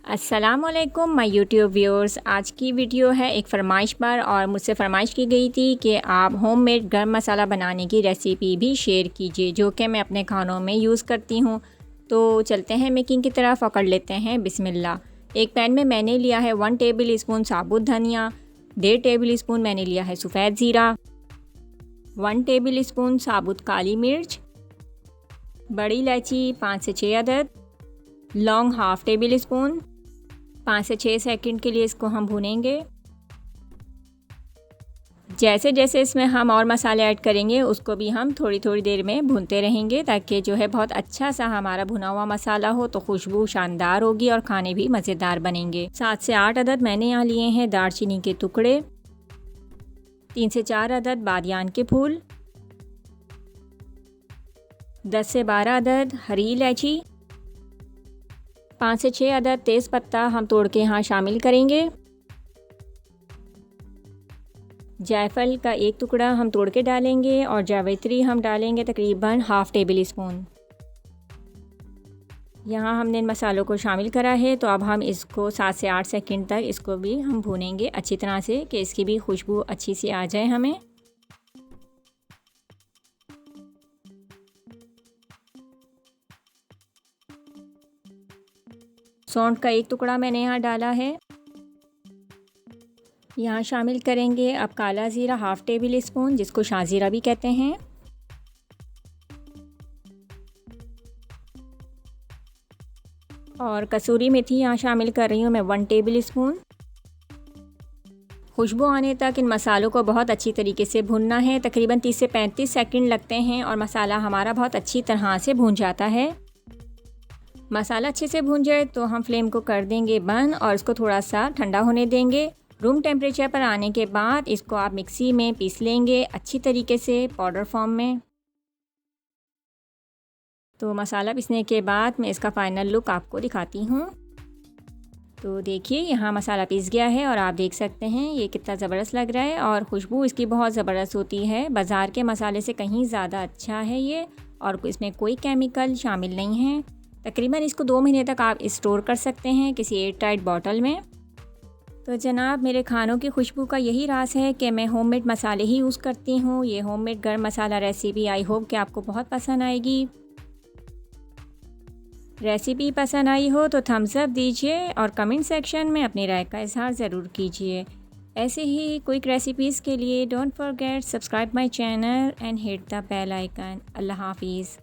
अस्सलामुअलैकुम my YouTube viewers. आज की वीडियो है एक फरमाइश पर, और मुझसे फरमाइश की गई थी कि आप होममेड गरम मसाला बनाने की रेसिपी भी शेयर कीजिए, जो कि मैं अपने खानों में यूज़ करती हूँ। तो चलते हैं मेकिंग की तरफ और कर लेते हैं बिस्मिल्लाह। एक पैन में मैंने लिया है 1 टेबल स्पून साबुत धनिया, 1.5 टेबल स्पून मैंने लिया है सफ़ेद ज़ीरा, 1 टेबल स्पून साबुत काली मिर्च, बड़ी इलायची 5 से 6 अदद, लौंग हाफ़ टेबल स्पून। 5 से 6 सेकंड के लिए इसको हम भूनेंगे। जैसे जैसे इसमें हम और मसाले ऐड करेंगे उसको भी हम थोड़ी थोड़ी देर में भूनते रहेंगे, ताकि जो है बहुत अच्छा सा हमारा भुना हुआ मसाला हो, तो खुशबू शानदार होगी और खाने भी मज़ेदार बनेंगे। 7 से 8 अदद मैंने यहाँ लिए हैं दालचीनी के टुकड़े, 3 से 4 अदद बादियान के फूल, 10 से 12 अदद हरी इलायची, 5 से 6 अदद तेज़ पत्ता हम तोड़ के यहाँ शामिल करेंगे। जायफल का एक टुकड़ा हम तोड़ के डालेंगे और जावित्री हम डालेंगे तकरीबन हाफ़ टेबल स्पून। यहाँ हमने इन मसालों को शामिल करा है, तो अब हम इसको 7 से 8 सेकंड तक इसको भी हम भूनेंगे अच्छी तरह से, कि इसकी भी खुशबू अच्छी सी आ जाए हमें। सौंठ का एक टुकड़ा मैंने यहाँ डाला है। यहाँ शामिल करेंगे अब काला ज़ीरा हाफ़ टेबल स्पून, जिसको शाहज़ीरा भी कहते हैं, और कसूरी मेथी यहाँ शामिल कर रही हूँ मैं 1 टेबल स्पून। खुशबू आने तक इन मसालों को बहुत अच्छी तरीके से भूनना है। तकरीबन 30 से 35 सेकंड लगते हैं और मसाला हमारा बहुत अच्छी तरह से भून जाता है। मसाला अच्छे से भून जाए तो हम फ्लेम को कर देंगे बंद और इसको थोड़ा सा ठंडा होने देंगे। रूम टेम्परेचर पर आने के बाद इसको आप मिक्सी में पीस लेंगे अच्छी तरीके से पाउडर फॉर्म में। तो मसाला पीसने के बाद मैं इसका फ़ाइनल लुक आपको दिखाती हूँ। तो देखिए यहाँ मसाला पीस गया है और आप देख सकते हैं ये कितना ज़बरदस्त लग रहा है, और खुशबू इसकी बहुत ज़बरदस्त होती है। बाज़ार के मसाले से कहीं ज़्यादा अच्छा है ये, और इसमें कोई केमिकल शामिल नहीं है। तकरीबन इसको 2 महीने तक आप स्टोर कर सकते हैं किसी एयर टाइट बॉटल में। तो जनाब, मेरे खानों की खुशबू का यही राज है कि मैं होममेड मसाले ही यूज़ करती हूँ। ये होममेड गरम मसाला रेसिपी आई होप कि आपको बहुत पसंद आएगी। रेसिपी पसंद आई हो तो थम्स अप दीजिए और कमेंट सेक्शन में अपनी राय का इजहार ज़रूर कीजिए। ऐसे ही क्विक रेसिपीज़ के लिए don't forget subscribe my channel and hit the bell icon. अल्लाह हाफिज़।